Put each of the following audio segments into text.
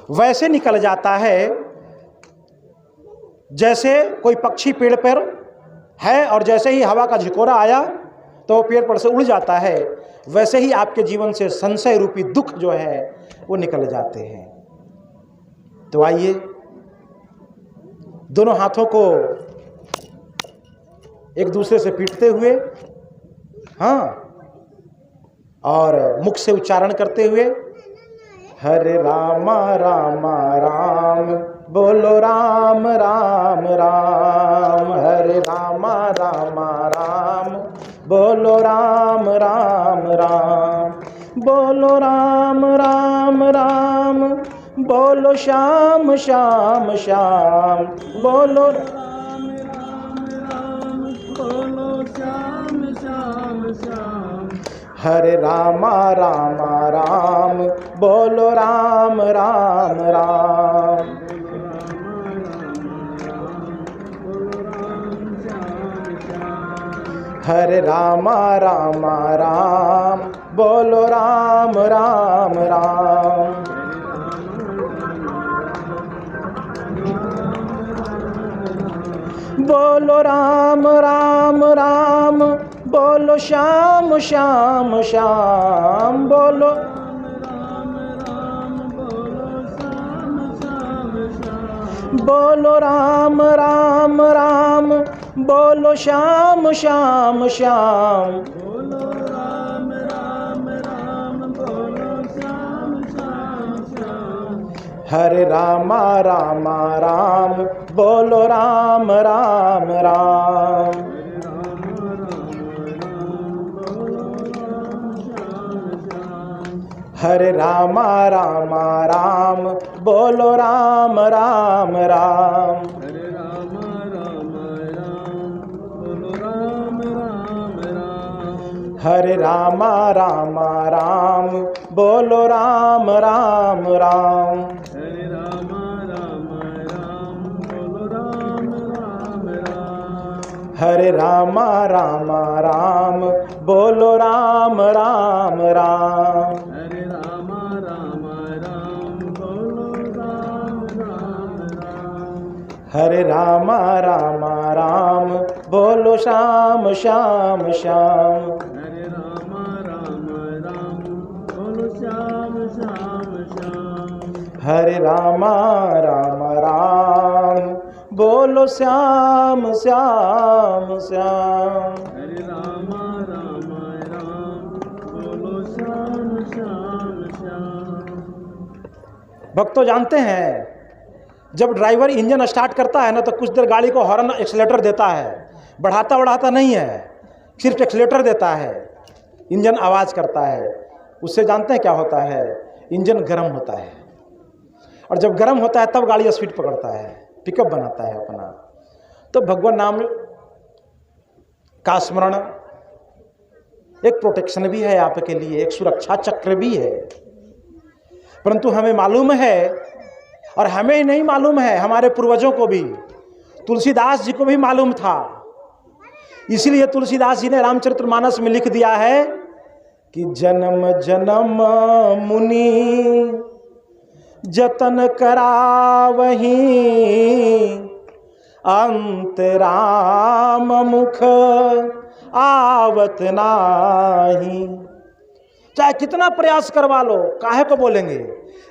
वैसे निकल जाता है जैसे कोई पक्षी पेड़ पर है और जैसे ही हवा का झिकोरा आया तो वो पेड़ पर से उड़ जाता है, वैसे ही आपके जीवन से संशय रूपी दुख जो है वो निकल जाते हैं। तो आइए दोनों हाथों को एक दूसरे से पीटते हुए, हाँ, और मुख से उच्चारण करते हुए हरे राम राम राम बोलो राम राम राम, हरे राम राम राम बोलो राम राम राम, बोलो राम राम राम बोलो श्याम श्याम श्याम, बोलो राम राम राम बोलो श्याम श्याम श्याम, हरे राम राम राम बोलो राम राम राम, हरे राम राम राम बोलो राम राम राम, बोलो राम राम राम बोलो श्याम श्याम श्याम, बोलो बोलो राम राम राम बोलो श्याम श्याम श्याम, बोलो राम राम राम बोलो श्याम श्याम श्याम, हरे राम राम राम बोलो राम राम राम, हरे राम राम राम बोलो राम राम राम, हरे राम राम राम बोलो राम राम राम, हरे राम राम राम बोलो राम राम राम, हरे राम राम राम बोलो राम राम राम, हरे राम राम राम बोलो राम राम राम, हरे राम राम राम बोलो राम राम राम, हरे राम राम राम बोलो श्याम श्याम श्याम, हरे राम राम राम बोलो श्याम श्याम श्याम, हरे राम राम राम बोलो श्याम श्याम श्याम, हरे राम राम राम बोलो श्याम श्याम श्याम। भक्तों जानते हैं जब ड्राइवर इंजन स्टार्ट करता है ना तो कुछ देर गाड़ी को हॉर्न एक्सीलरेटर देता है, बढ़ाता बढ़ाता नहीं है, सिर्फ एक्सीलरेटर देता है, इंजन आवाज़ करता है। उससे जानते हैं क्या होता है, इंजन गर्म होता है और जब गर्म होता है तब गाड़ी स्पीड पकड़ता है, पिकअप बनाता है अपना। तो भगवान नाम का स्मरण एक प्रोटेक्शन भी है आपके लिए, एक सुरक्षा चक्र भी है। परंतु हमें मालूम है और हमें ही नहीं मालूम है, हमारे पूर्वजों को भी, तुलसीदास जी को भी मालूम था। इसीलिए तुलसीदास जी ने रामचरितमानस में लिख दिया है कि जन्म जन्म मुनि जतन करावही, अंत राम मुख आवत नाही। चाहे कितना प्रयास करवा लो, काहे को बोलेंगे।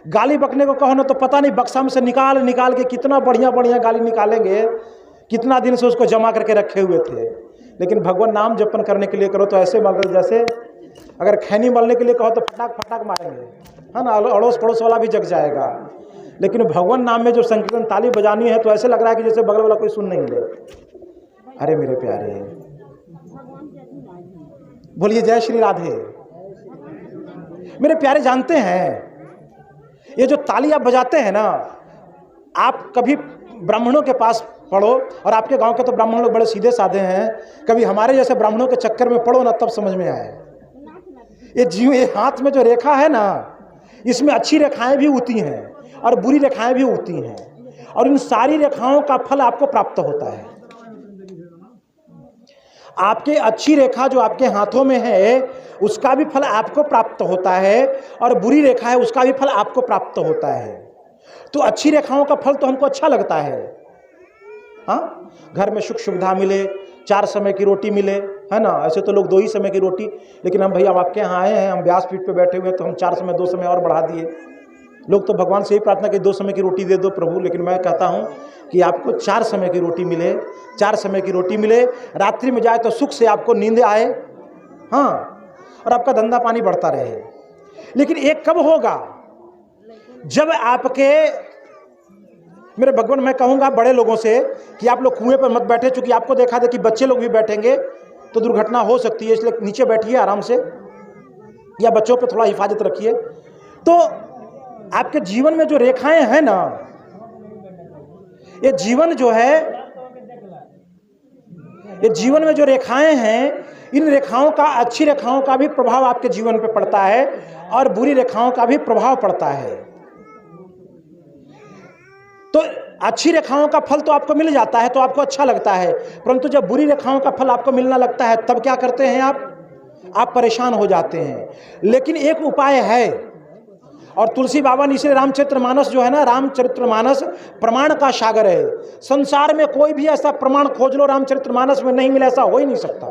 गाली बकने को कहो ना तो पता नहीं बक्सा में से निकाल निकाल के कितना बढ़िया बढ़िया गाली निकालेंगे, कितना दिन से उसको जमा करके रखे हुए थे। लेकिन भगवान नाम जपन करने के लिए करो तो ऐसे मल जैसे अगर खैनी मलने के लिए कहो तो फटाक फटाक मारेंगे, है ना, अड़ोस पड़ोस वाला भी जग जाएगा। लेकिन भगवान नाम में जो संकीर्तन ताली बजानी है तो ऐसे लग रहा है कि जैसे बगल वाला कोई सुन नहीं ले। अरे मेरे प्यारे, बोलिए जय श्री राधे। मेरे प्यारे जानते हैं ये जो ताली आप बजाते हैं ना, आप कभी ब्राह्मणों के पास पढ़ो, और आपके गांव के तो ब्राह्मण लोग बड़े सीधे साधे हैं, कभी हमारे जैसे ब्राह्मणों के चक्कर में पढ़ो ना तब समझ में आए। ये हाथ में जो रेखा है ना, इसमें अच्छी रेखाएं भी होती हैं और बुरी रेखाएं भी होती हैं, और इन सारी रेखाओं का फल आपको प्राप्त होता है। आपके अच्छी रेखा जो आपके हाथों में है उसका भी फल आपको प्राप्त होता है, और बुरी रेखा है उसका भी फल आपको प्राप्त होता है। तो अच्छी रेखाओं का फल तो हमको अच्छा लगता है। हाँ, घर में सुख सुविधा मिले, 4 समय की रोटी मिले, है ना। ऐसे तो लोग 2 ही समय की रोटी, लेकिन हम भैया आपके यहाँ आए हैं, हम व्यासपीठ पे बैठे हुए हैं, तो हम 4 समय 2 समय और बढ़ा दिए। लोग तो भगवान से ही प्रार्थना कि 2 समय की रोटी दे दो प्रभु, लेकिन मैं कहता हूँ कि आपको 4 समय की रोटी मिले, 4 समय की रोटी मिले, रात्रि में जाए तो सुख से आपको नींद आए, हाँ, और आपका धंधा पानी बढ़ता रहे। लेकिन एक कब होगा, जब आपके, मेरे भगवान, मैं कहूँगा बड़े लोगों से कि आप लोग कुएं पर मत बैठे, चूंकि आपको देखा था कि बच्चे लोग भी बैठेंगे तो दुर्घटना हो सकती है, इसलिए नीचे बैठिए आराम से, या बच्चों पे थोड़ा हिफाजत रखिए। तो आपके जीवन में जो रेखाएं हैं ना, ये जीवन जो है, ये जीवन में जो रेखाएं हैं, इन रेखाओं का, अच्छी रेखाओं का भी प्रभाव आपके जीवन पे पड़ता है और बुरी रेखाओं का भी प्रभाव पड़ता है। तो अच्छी रेखाओं का फल तो आपको मिल जाता है तो आपको अच्छा लगता है, परंतु जब बुरी रेखाओं का फल आपको मिलना लगता है तब क्या करते हैं आप परेशान हो जाते हैं। लेकिन एक उपाय है, और तुलसी बाबा ने इसलिए रामचरितमानस जो है ना, रामचरितमानस प्रमाण का सागर है। संसार में कोई भी ऐसा प्रमाण खोज लो रामचरितमानस में नहीं मिला, ऐसा हो ही नहीं सकता।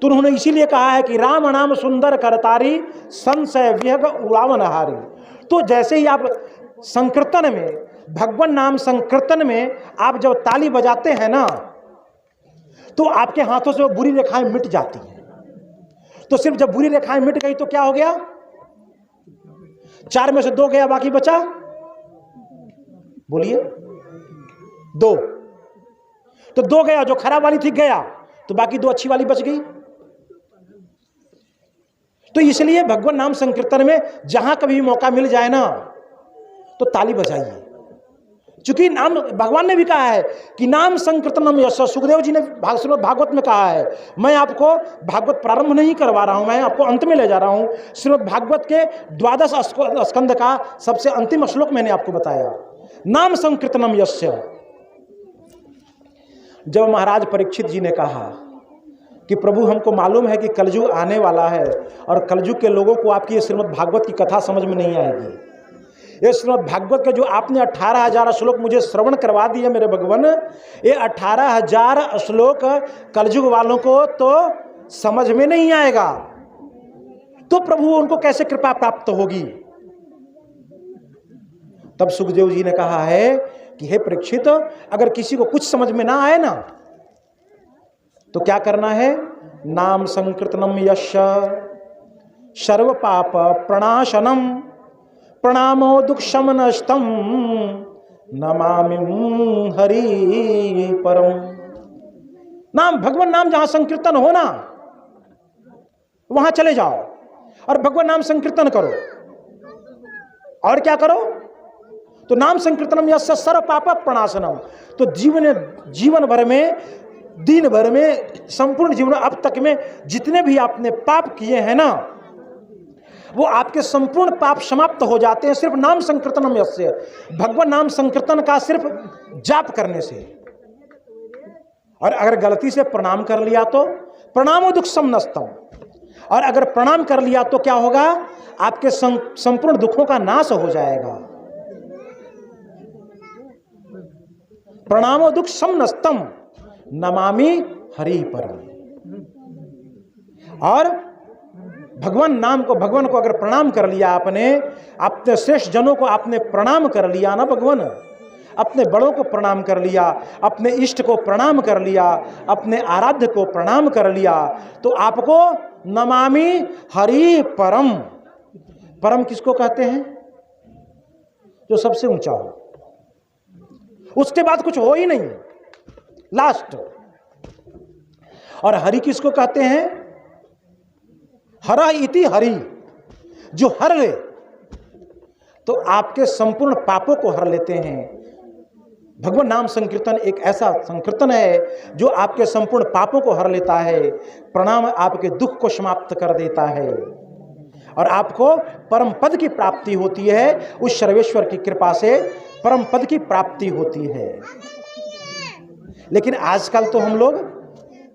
तो उन्होंने इसीलिए कहा है कि राम नाम सुंदर करतारी, संशय विहग उड़ावनहारी। तो जैसे ही आप संकीर्तन में, भगवान नाम संकीर्तन में आप जब ताली बजाते हैं ना, तो आपके हाथों से वो बुरी रेखाएं मिट जाती हैं। तो सिर्फ जब बुरी रेखाएं मिट गई तो क्या हो गया, 4 में से 2 गया, बाकी बचा, बोलिए 2। तो 2 गया, जो खराब वाली थी गया, तो बाकी 2 अच्छी वाली बच गई। तो इसलिए भगवान नाम संकीर्तन में जहां कभी मौका मिल जाए ना, तो ताली बजाइए। चूंकि नाम, भगवान ने भी कहा है कि नाम संकीर्तनम यश, सुखदेव जी ने श्रीमद् भागवत में कहा है। मैं आपको भागवत प्रारंभ नहीं करवा रहा हूं, मैं आपको अंत में ले जा रहा हूं। श्रीमद् भागवत के 12 स्कंद का सबसे अंतिम श्लोक मैंने आपको बताया, नाम संकीर्तनम यश। जब महाराज परीक्षित जी ने कहा कि प्रभु हमको मालूम है कि कलयुग आने वाला है और कलयुग के लोगों को आपकी ये श्रीमद् भागवत की कथा समझ में नहीं आएगी। ये श्रीमद् भागवत के जो आपने 18,000 श्लोक मुझे श्रवण करवा दिए मेरे भगवान, ये 18,000 श्लोक कलयुग वालों को तो समझ में नहीं आएगा, तो प्रभु उनको कैसे कृपा प्राप्त होगी। तब सुखदेव जी ने कहा है कि हे परीक्षित, अगर किसी को कुछ समझ में ना आए ना, तो क्या करना है, नाम संकीर्तनम यश सर्व पाप प्रणाशनम प्रणामो दुख शमनस्तम नमामि हरि परम। नाम, भगवान नाम जहां संकीर्तन हो ना, वहां चले जाओ और भगवान नाम संकीर्तन करो। और क्या करो, तो नाम संकीर्तनम यस्य सर्व पाप प्रणाशनम। तो जीवन भर में, दिन भर में, संपूर्ण जीवन अब तक में जितने भी आपने पाप किए हैं ना, वो आपके संपूर्ण पाप समाप्त हो जाते हैं सिर्फ नाम संकीर्तनम यस्य, भगवान नाम संकीर्तन का सिर्फ जाप करने से। और अगर गलती से प्रणाम कर लिया तो प्रणामो दुख समनस्तम, और अगर प्रणाम कर लिया तो क्या होगा, आपके संपूर्ण दुखों का नाश हो जाएगा। प्रणामो दुख समनस्तम नमामि हरि परम। और भगवान नाम को, भगवान को अगर प्रणाम कर लिया आपने, अपने श्रेष्ठ जनों को आपने प्रणाम कर लिया ना, भगवान अपने बड़ों को प्रणाम कर लिया, अपने इष्ट को प्रणाम कर लिया, अपने आराध्य को प्रणाम कर लिया, तो आपको नमामि हरि परम। परम किसको कहते हैं, जो सबसे ऊंचा हो, उसके बाद कुछ हो ही नहीं, लास्ट। और हरि किसको कहते हैं, हरा इति हरि, जो हर ले, तो आपके संपूर्ण पापों को हर लेते हैं। भगवान नाम संकीर्तन एक ऐसा संकीर्तन है जो आपके संपूर्ण पापों को हर लेता है, प्रणाम आपके दुख को समाप्त कर देता है, और आपको परम पद की प्राप्ति होती है। उस सर्वेश्वर की कृपा से परम पद की प्राप्ति होती है। लेकिन आजकल तो हम लोग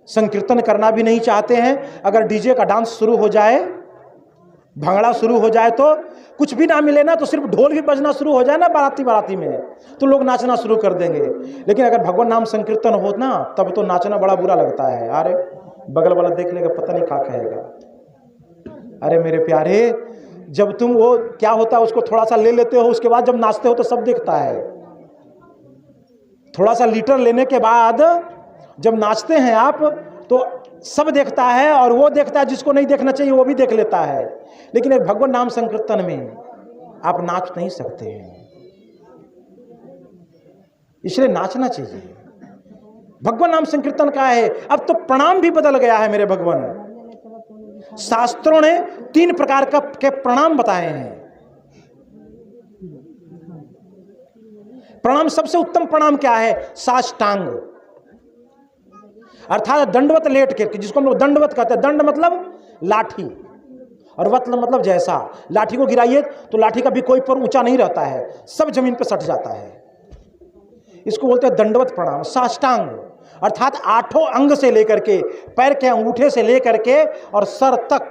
संकीर्तन करना भी नहीं चाहते हैं। अगर डीजे का डांस शुरू हो जाए, भंगड़ा शुरू हो जाए, तो कुछ भी ना मिले ना तो सिर्फ ढोल भी बजना शुरू हो जाए ना बाराती में, तो लोग नाचना शुरू कर देंगे। लेकिन अगर भगवान नाम संकीर्तन हो ना, तब तो नाचना बड़ा बुरा लगता है। अरे बगल वाला देख लेगा, पता नहीं क्या कहेगा। अरे मेरे प्यारे, जब तुम वो क्या होता है उसको थोड़ा सा ले लेते हो, उसके बाद जब नाचते हो तो सब देखता है। थोड़ा सा लीटर लेने के बाद जब नाचते हैं आप तो सब देखता है, और वो देखता है जिसको नहीं देखना चाहिए वो भी देख लेता है। लेकिन एक भगवान नाम संकीर्तन में आप नाच नहीं सकते हैं, इसलिए नाचना चाहिए। भगवान नाम संकीर्तन का है। अब तो प्रणाम भी बदल गया है मेरे भगवान। शास्त्रों ने 3 प्रकार के प्रणाम बताए हैं। प्रणाम, सबसे उत्तम प्रणाम क्या है? साष्टांग, अर्थात दंडवत लेट के, जिसको हम लोग दंडवत कहते हैं। दंड मतलब लाठी और वत मतलब जैसा। लाठी को गिराइए तो लाठी का भी कोई पर ऊंचा नहीं रहता है, सब जमीन पर सट जाता है। इसको बोलते हैं दंडवत प्रणाम। साष्टांग अर्थात 8 अंग से लेकर के, पैर के अंगूठे से लेकर के और सर तक,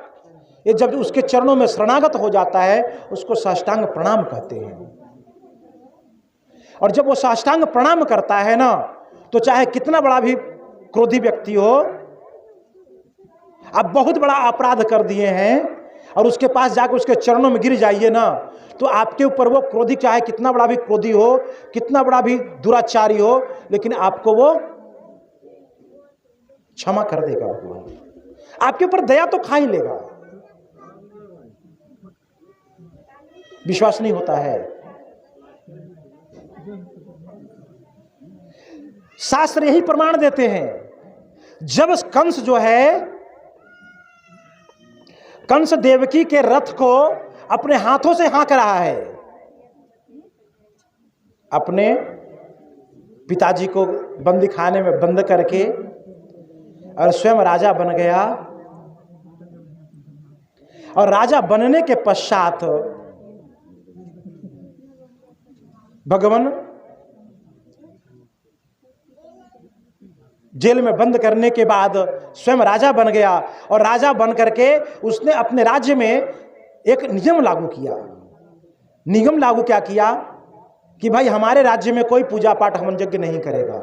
ये जब उसके चरणों में शरणागत हो जाता है उसको साष्टांग प्रणाम कहते हैं। और जब वो साष्टांग प्रणाम करता है ना, तो चाहे कितना बड़ा भी क्रोधी व्यक्ति हो, आप बहुत बड़ा अपराध कर दिए हैं और उसके पास जाकर उसके चरणों में गिर जाइए ना, तो आपके ऊपर वो क्रोधी, चाहे कितना बड़ा भी क्रोधी हो, कितना बड़ा भी दुराचारी हो, लेकिन आपको वो क्षमा कर देगा। आपके ऊपर दया तो खा ही लेगा। विश्वास नहीं होता है। शास्त्र यही प्रमाण देते हैं। जब कंस जो है, कंस देवकी के रथ को अपने हाथों से हाँक रहा है, अपने पिताजी को बंदी खाने में बंद करके, और स्वयं राजा बन गया। और राजा बनने के पश्चात भगवान जेल में बंद करने के बाद स्वयं राजा बन गया। और राजा बन करके उसने अपने राज्य में एक नियम लागू किया। नियम लागू क्या किया कि भाई हमारे राज्य में कोई पूजा पाठ हवन यज्ञ नहीं करेगा,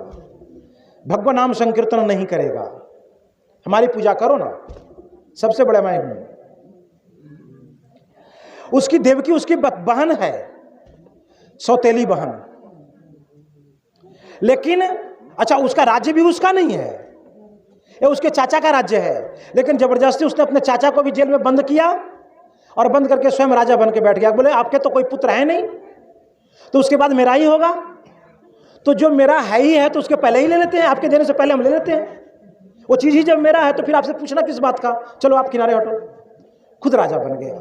भगवान नाम संकीर्तन नहीं करेगा। हमारी पूजा करो ना, सबसे बड़ा मैं हूं। उसकी देवकी उसकी बहन है, सौतेली बहन। लेकिन अच्छा, उसका राज्य भी उसका नहीं है, ये उसके चाचा का राज्य है। लेकिन जबरदस्ती उसने अपने चाचा को भी जेल में बंद किया और बंद करके स्वयं राजा बन के बैठ गया। बोले आपके तो कोई पुत्र है नहीं, तो उसके बाद मेरा ही होगा। तो जो मेरा है ही है तो उसके पहले ही ले लेते हैं, आपके देने से पहले हम ले लेते हैं। वो चीज ही जब मेरा है तो फिर आपसे पूछना किस बात का। चलो आप किनारे हटो। खुद राजा बन गया।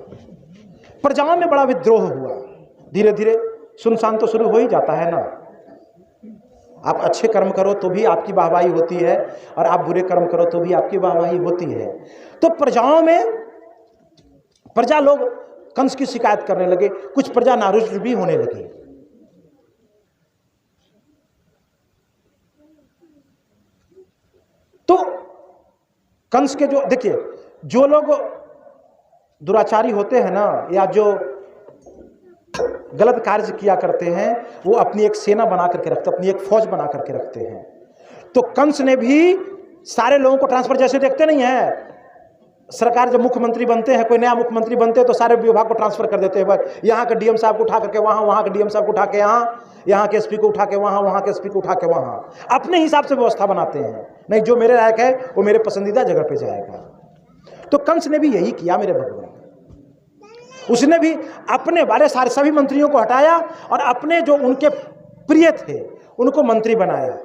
प्रजाओं में बड़ा विद्रोह हुआ। धीरे धीरे सुनसान तो शुरू हो ही जाता है ना। आप अच्छे कर्म करो तो भी आपकी वाहवाही होती है, और आप बुरे कर्म करो तो भी आपकी वाहवाही होती है। तो प्रजाओं में प्रजा लोग कंस की शिकायत करने लगे, कुछ प्रजा नारुष्ट भी होने लगी। तो कंस के जो, देखिए, जो लोग दुराचारी होते हैं ना, या जो गलत कार्य किया करते हैं, वो अपनी एक सेना बना करके रखते, अपनी एक फौज बना करके रखते हैं। तो कंस ने भी सारे लोगों को ट्रांसफर, जैसे देखते नहीं है सरकार जब मुख्यमंत्री बनते हैं, कोई नया मुख्यमंत्री बनते हैं तो सारे विभाग को ट्रांसफर कर देते हैं। यहाँ के डीएम साहब को उठा करके वहाँ, वहाँ के डीएम साहब को उठा के यहाँ के एसपी को उठा के वहाँ, वहाँ के एसपी को उठा के वहाँ, अपने हिसाब से व्यवस्था बनाते हैं। नहीं, जो मेरे लायक है वो मेरे पसंदीदा जगह पे जाएगा। तो कंस ने भी यही किया मेरे भगवान। उसने भी अपने वाले सारे सभी मंत्रियों को हटाया और अपने जो उनके प्रिय थे उनको मंत्री बनाया,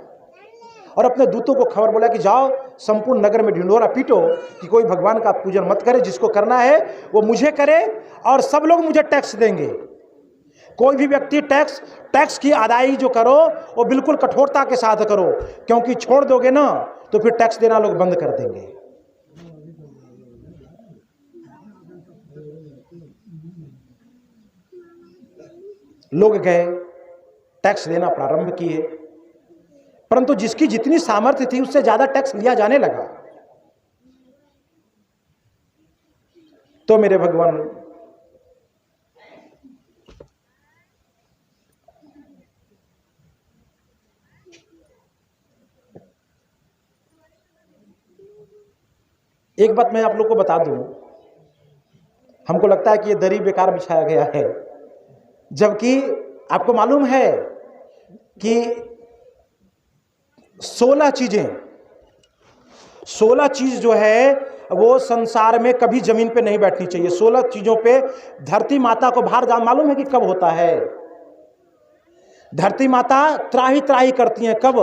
और अपने दूतों को खबर बोला कि जाओ संपूर्ण नगर में ढिंढोरा पीटो कि कोई भगवान का पूजन मत करे, जिसको करना है वो मुझे करे, और सब लोग मुझे टैक्स देंगे। कोई भी व्यक्ति टैक्स की अदायगी जो करो वो बिल्कुल कठोरता के साथ करो, क्योंकि छोड़ दोगे ना तो फिर टैक्स देना लोग बंद कर देंगे। लोग गए, टैक्स देना प्रारंभ किए, परंतु जिसकी जितनी सामर्थ्य थी उससे ज्यादा टैक्स लिया जाने लगा। तो मेरे भगवान एक बात मैं आप लोग को बता दूं, हमको लगता है कि ये दरी बेकार बिछाया गया है, जबकि आपको मालूम है कि 16 चीज जो है वो संसार में कभी जमीन पे नहीं बैठनी चाहिए। 16 चीजों पे धरती माता को भार मालूम है कि कब होता है? धरती माता त्राही त्राही करती हैं कब?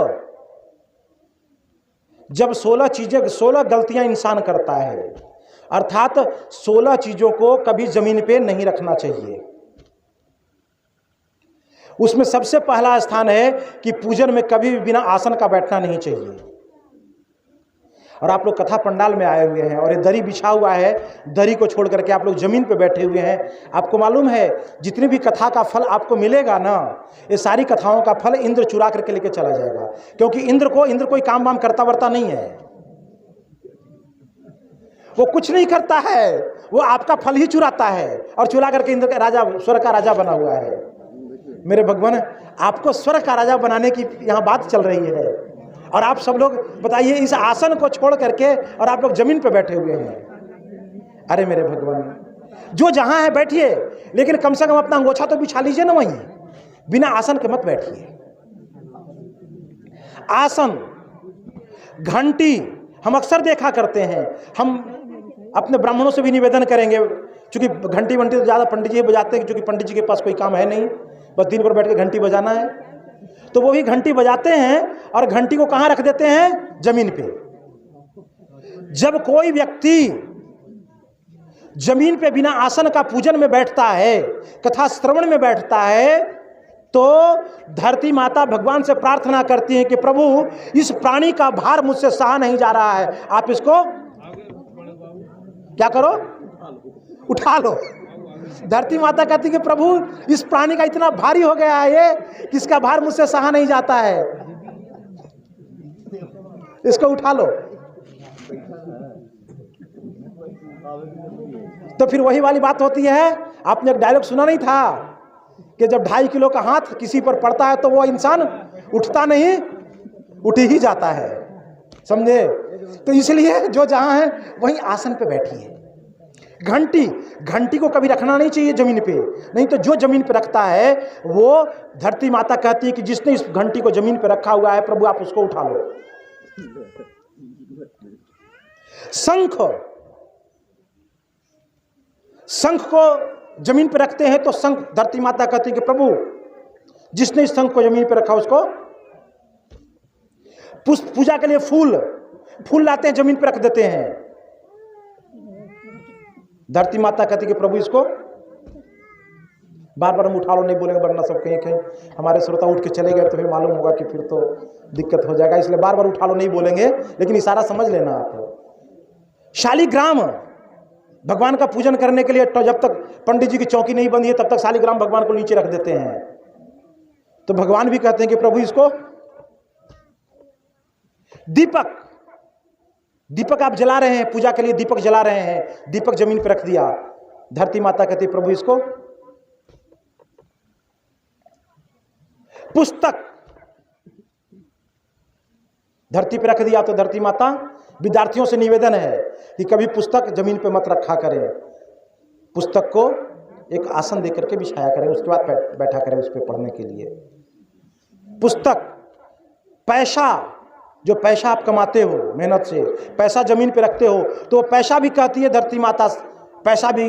जब 16 गलतियां इंसान करता है, अर्थात 16 चीजों को कभी जमीन पे नहीं रखना चाहिए। उसमें सबसे पहला स्थान है कि पूजन में कभी भी बिना आसन का बैठना नहीं चाहिए। और आप लोग कथा पंडाल में आए हुए हैं और ये दरी बिछा हुआ है, दरी को छोड़ करके आप लोग जमीन पे बैठे हुए हैं। आपको मालूम है जितनी भी कथा का फल आपको मिलेगा ना, ये सारी कथाओं का फल इंद्र चुरा करके लेके चला जाएगा, क्योंकि इंद्र कोई काम वाम करता वर्ता नहीं है, वो कुछ नहीं करता है, वो आपका फल ही चुराता है और चुरा करके इंद्र का राजा, स्वर्ग का राजा बना हुआ है। मेरे भगवान, आपको स्वर्ग का राजा बनाने की यहाँ बात चल रही है और आप सब लोग बताइए इस आसन को छोड़ करके और आप लोग जमीन पे बैठे हुए हैं। अरे मेरे भगवान, जो जहां है बैठिए, लेकिन कम से कम अपना अंगोछा तो बिछा लीजिए ना, वहीं बिना आसन के मत बैठिए। आसन, घंटी हम अक्सर देखा करते हैं, हम अपने ब्राह्मणों से भी निवेदन करेंगे, क्योंकि घंटी वंटी तो ज़्यादा पंडित जी बजाते हैं, क्योंकि पंडित जी के पास कोई काम है नहीं, बस दिन भर बैठ के घंटी बजाना है, तो वो भी घंटी बजाते हैं और घंटी को कहाँ रख देते हैं? जमीन पे। जब कोई व्यक्ति जमीन पे बिना आसन का पूजन में बैठता है, कथा श्रवण में बैठता है, तो धरती माता भगवान से प्रार्थना करती है कि प्रभु इस प्राणी का भार मुझसे सहा नहीं जा रहा है, आप इसको क्या करो? उठा लो। धरती माता कहती कि प्रभु इस प्राणी का इतना भारी हो गया है ये कि इसका भार मुझसे सहा नहीं जाता है, इसको उठा लो। तो फिर वही वाली बात होती है, आपने एक डायलॉग सुना नहीं था कि जब 2.5 किलो का हाथ किसी पर पड़ता है तो वो इंसान उठता नहीं, उठ ही जाता है, समझे? तो इसलिए जो जहां है वहीं आसन पे बैठिए। घंटी को कभी रखना नहीं चाहिए जमीन पे, नहीं तो जो जमीन पे रखता है वो धरती माता कहती है कि जिसने इस घंटी को जमीन पे रखा हुआ है प्रभु आप उसको उठा लो। शंख को जमीन पे रखते हैं तो शंख, धरती माता कहती है कि प्रभु जिसने इस शंख को जमीन पे रखा उसको। पुष्प पूजा के लिए फूल लाते हैं, जमीन पे रख देते हैं, धरती माता कहती कि प्रभु इसको बार बार हम उठा लो नहीं बोलेंगे, वरना सब कहीं हमारे श्रोता उठ के चले गए तो फिर मालूम होगा कि फिर तो दिक्कत हो जाएगा, इसलिए बार बार उठा लो नहीं बोलेंगे, लेकिन इशारा समझ लेना आप। शालिग्राम भगवान का पूजन करने के लिए तो जब तक पंडित जी की चौकी नहीं बंधी है तब तक शालिग्राम भगवान को नीचे रख देते हैं, तो भगवान भी कहते हैं कि प्रभु इसको। दीपक आप जला रहे हैं, पूजा के लिए दीपक जला रहे हैं, दीपक जमीन पर रख दिया, धरती माता कहती प्रभु इसको। पुस्तक धरती पर रख दिया तो धरती माता, विद्यार्थियों से निवेदन है कि कभी पुस्तक जमीन पर मत रखा करें, पुस्तक को एक आसन देकर के बिछाया करें, उसके बाद बैठा करें उस पर पढ़ने के लिए। पुस्तक, पैसा, जो पैसा आप कमाते हो मेहनत से, पैसा जमीन पे रखते हो तो वो पैसा भी कहती है धरती माता, पैसा भी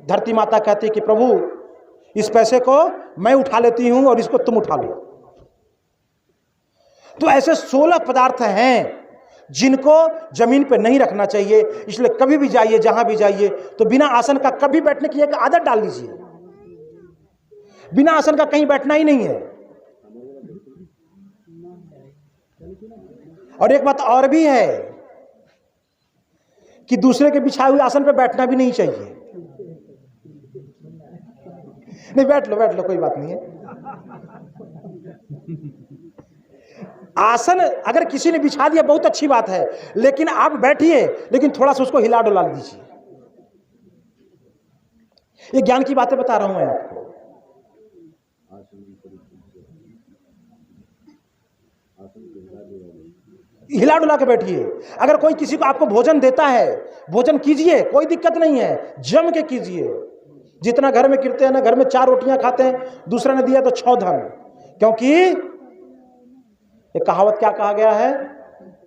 धरती माता कहती है कि प्रभु इस पैसे को मैं उठा लेती हूं और इसको तुम उठा लो। तो ऐसे 16 पदार्थ हैं जिनको जमीन पे नहीं रखना चाहिए, इसलिए कभी भी जाइए, जहां भी जाइए तो बिना आसन का कभी बैठने की एक आदत डाल लीजिए, बिना आसन का कहीं बैठना ही नहीं है। और एक बात और भी है कि दूसरे के बिछाए हुए आसन पे बैठना भी नहीं चाहिए। नहीं, बैठ लो कोई बात नहीं है। आसन अगर किसी ने बिछा दिया बहुत अच्छी बात है, लेकिन आप बैठिए, लेकिन थोड़ा सा उसको हिला डुला दीजिए। ये ज्ञान की बातें बता रहा हूं मैं आपको। हिला डुला के बैठिए। अगर कोई किसी को आपको भोजन देता है, भोजन कीजिए, कोई दिक्कत नहीं है, जम के कीजिए। जितना घर में गिरते हैं ना, घर में 4 रोटियां खाते हैं, दूसरा ने दिया तो 6 धन। क्योंकि एक कहावत क्या कहा गया है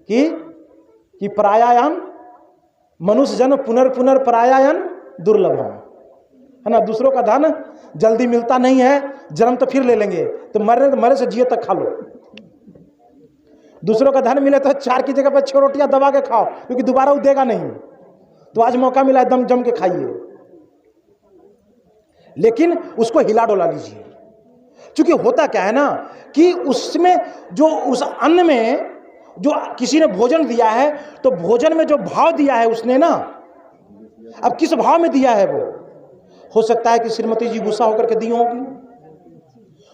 कि परायायन मनुष्य जन पुनर्पुनर परायायन दुर्लभम, है ना। दूसरों का धन जल्दी मिलता नहीं है, जन्म तो फिर ले लेंगे, तो मरे से जिए तक खा लो। दूसरों का धन मिले तो 4 की जगह पर 6 रोटियां दबा के खाओ, क्योंकि दोबारा वो देगा नहीं। तो आज मौका मिला, दम जम के खाइए, लेकिन उसको हिला डोला लीजिए। क्योंकि होता क्या है ना कि उसमें जो उस अन्न में जो किसी ने भोजन दिया है, तो भोजन में जो भाव दिया है उसने ना, अब किस भाव में दिया है वो, हो सकता है कि श्रीमती जी गुस्सा होकर के दी होगी।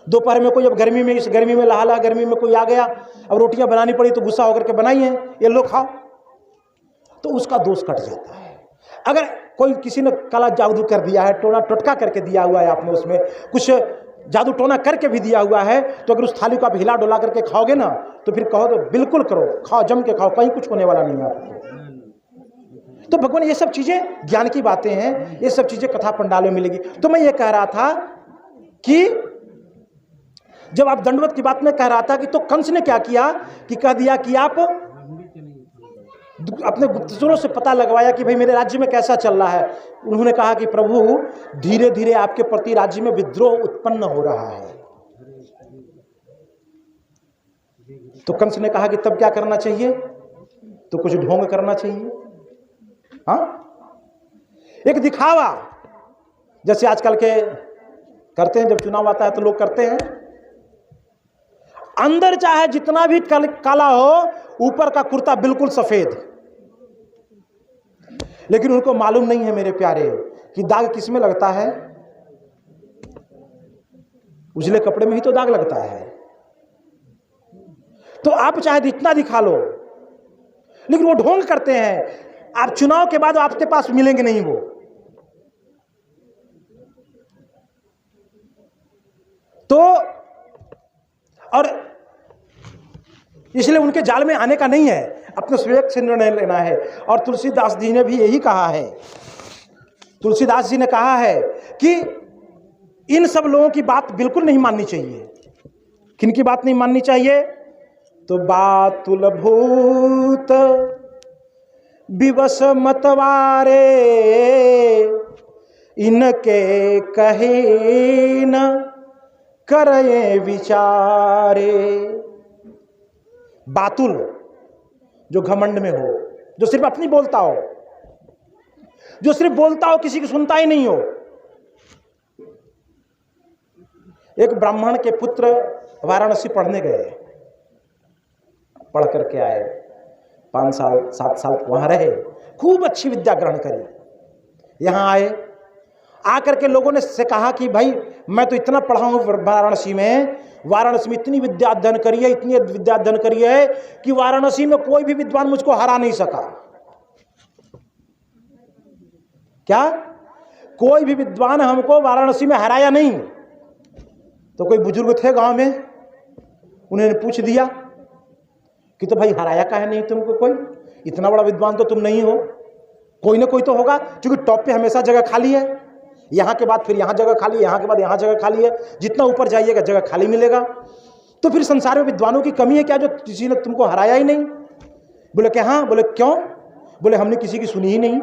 दोपहर में कोई, अब गर्मी में, इस गर्मी में लहा गर्मी में कोई आ गया, अब रोटियां बनानी पड़ी तो गुस्सा होकर के बनाई है, ये लो खाओ, तो उसका दोष कट जाता है। अगर कोई किसी ने काला जादू कर दिया है, टोना टोटका करके दिया हुआ है, आपने उसमें कुछ जादू टोना करके भी दिया हुआ है, तो अगर उस थाली को आप हिला डोला करके खाओगे ना, तो फिर कहो तो बिल्कुल करो, खाओ, जम के खाओ, कहीं कुछ होने वाला नहीं है आपको। तो भगवान, ये सब चीजें ज्ञान की बातें हैं, ये सब चीजें कथा पंडाल में मिलेगी। तो मैं ये कह रहा था कि जब आप दंडवत की बात में कह रहा था कि तो कंस ने क्या किया कि कह दिया कि आप अपने गुप्तचरों से पता लगवाया कि भाई मेरे राज्य में कैसा चल रहा है। उन्होंने कहा कि प्रभु, धीरे धीरे आपके प्रति राज्य में विद्रोह उत्पन्न हो रहा है। तो कंस ने कहा कि तब क्या करना चाहिए, तो कुछ ढोंग करना चाहिए। हाँ, एक दिखावा, जैसे आजकल के करते हैं, जब चुनाव आता है तो लोग करते हैं, अंदर चाहे जितना भी काला हो, ऊपर का कुर्ता बिल्कुल सफेद। लेकिन उनको मालूम नहीं है मेरे प्यारे कि दाग किस में लगता है। उजले कपड़े में ही तो दाग लगता है। तो आप चाहे जितना दिखा लो, लेकिन वो ढोंग करते हैं। आप चुनाव के बाद आपके पास मिलेंगे नहीं वो। तो और इसलिए उनके जाल में आने का नहीं है, अपने विवेक से निर्णय लेना है। और तुलसीदास जी ने भी यही कहा है। तुलसीदास जी ने कहा है कि इन सब लोगों की बात बिल्कुल नहीं माननी चाहिए। किनकी बात नहीं माननी चाहिए, तो बातुल भूत विवश मतवारे, इनके कहे न करे विचारे। बातुल जो घमंड में हो, जो सिर्फ अपनी बोलता हो, जो सिर्फ बोलता हो, किसी की सुनता ही नहीं हो। एक ब्राह्मण के पुत्र वाराणसी पढ़ने गए, पढ़ करके आए, 5 साल 7 साल वहां रहे, खूब अच्छी विद्या ग्रहण करी। यहां आए, आकर के लोगों ने से कहा कि भाई मैं तो इतना पढ़ा हूं वाराणसी में, वाराणसी में इतनी विद्या अध्ययन करी है, इतनी विद्या अध्ययन करी है कि वाराणसी में कोई भी विद्वान मुझको हरा नहीं सका। क्या कोई भी विद्वान हमको वाराणसी में हराया नहीं। तो कोई बुजुर्ग थे गांव में, उन्होंने पूछ दिया कि तो भाई हराया काहे नहीं तुमको, कोई इतना बड़ा विद्वान तो तुम नहीं हो, कोई ना कोई तो होगा। क्योंकि टॉप पे हमेशा जगह खाली है, यहाँ के बाद फिर यहाँ जगह खाली, यहाँ के बाद यहाँ जगह खाली है, जितना ऊपर जाइएगा जगह खाली मिलेगा। तो फिर संसार में विद्वानों की कमी है क्या जो किसी ने तुमको हराया ही नहीं? बोले कि हाँ। बोले क्यों? बोले हमने किसी की सुनी ही नहीं,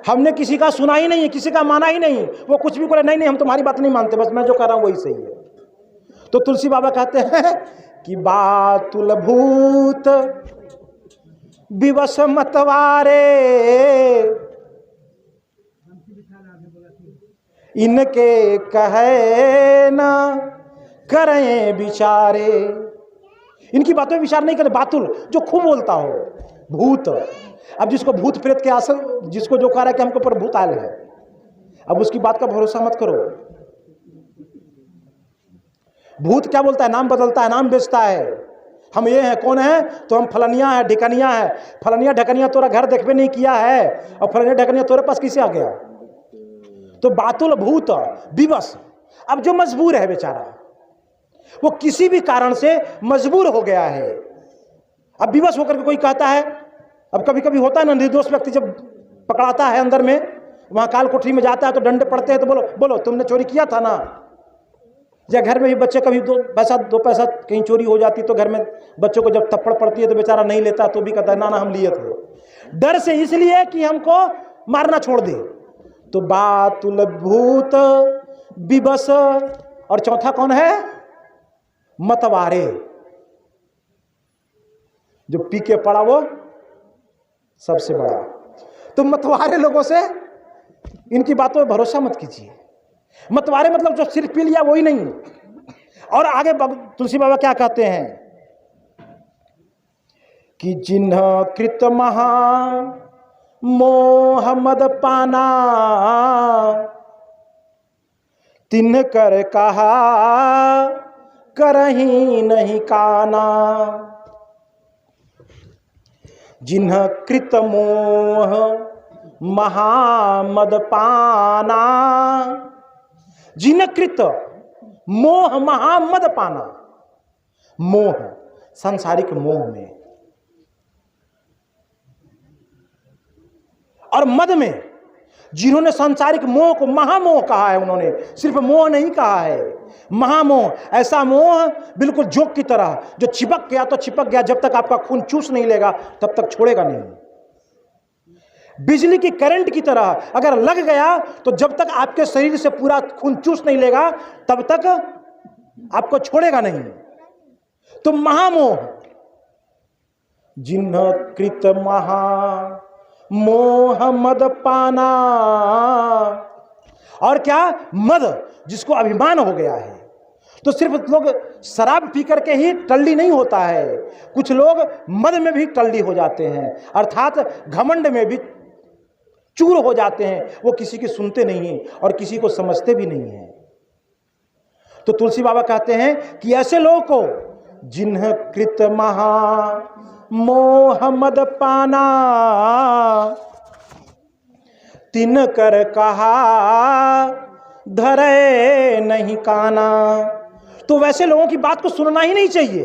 हमने किसी का सुना ही नहीं, किसी का माना ही नहीं। वो कुछ भी बोले, नहीं नहीं हम तुम्हारी बात नहीं मानते, बस मैं जो कर रहा हूं वही सही है। तो तुलसी बाबा कहते हैं कि बातुल भूत विवश मतवारे, इनके कहे ना करें विचारे। इनकी बातों में विचार नहीं करे। बातुल जो खूब बोलता हो, भूत, अब जिसको भूत प्रेत के आसन, जिसको जो कह रहा है कि हमको पर भूत आयल है, अब उसकी बात का भरोसा मत करो। भूत क्या बोलता है? नाम बदलता है, नाम बेचता है। हम ये हैं, कौन है? तो हम फलनिया है, ढकनिया है। फलनिया ढकनिया तोरा घर देखबे नहीं किया है, और फलनिया ढकनिया तोरे पास किसे आ गया? तो बातुल भूत विवश, अब जो मजबूर है बेचारा, वो किसी भी कारण से मजबूर हो गया है, अब विवश होकर के कोई कहता है, अब कभी कभी होता है ना, निर्दोष व्यक्ति जब पकड़ाता है अंदर में, वहाँ काल कोठरी में जाता है तो डंडे पड़ते हैं, तो बोलो बोलो तुमने चोरी किया था ना। या घर में भी बच्चे कभी दो पैसा कहीं चोरी हो जाती तो घर में बच्चों को जब थप्पड़ पड़ती है तो बेचारा नहीं लेता, तो भी कहता है ना ना हम लिए थे, डर से इसलिए कि हमको मारना छोड़ दे। तो बातुल भूत विवश, और चौथा कौन है? मतवारे, जो पी के पड़ा वो सबसे बड़ा। तो मतवारे लोगों से इनकी बातों में भरोसा मत कीजिए। मतवारे मतलब जो सिर्फ पी लिया वही नहीं। और आगे तुलसी बाबा क्या कहते हैं कि जिन्ह कृत महा मोह मद पाना, तिन्ह कर कहा करही नहीं काना। जिन्ह कृत मोह महामद पाना, जिन्ह कृत मोह महामद पाना, मोह सांसारिक मोह में, और मद में, जिन्होंने सांसारिक मोह को महामोह कहा है, उन्होंने सिर्फ मोह नहीं कहा है, महामोह। ऐसा मोह बिल्कुल जोक की तरह, जो चिपक गया तो चिपक गया, जब तक आपका खून चूस नहीं लेगा तब तक छोड़ेगा नहीं। बिजली की करंट की तरह अगर लग गया तो जब तक आपके शरीर से पूरा खून चूस नहीं लेगा तब तक आपको छोड़ेगा नहीं। तो महामोह, जिन्ह कृत महा मोह मद पाना, और क्या? मद, जिसको अभिमान हो गया है। तो सिर्फ लोग शराब पी करके ही टल्ली नहीं होता है, कुछ लोग मद में भी टल्ली हो जाते हैं, अर्थात घमंड में भी चूर हो जाते हैं। वो किसी की सुनते नहीं हैं और किसी को समझते भी नहीं हैं। तो तुलसी बाबा कहते हैं कि ऐसे लोगों को जिन्ह कृत महा मोह मद पाना, तिन कर कहा धरे नहीं काना। तो वैसे लोगों की बात को सुनना ही नहीं चाहिए।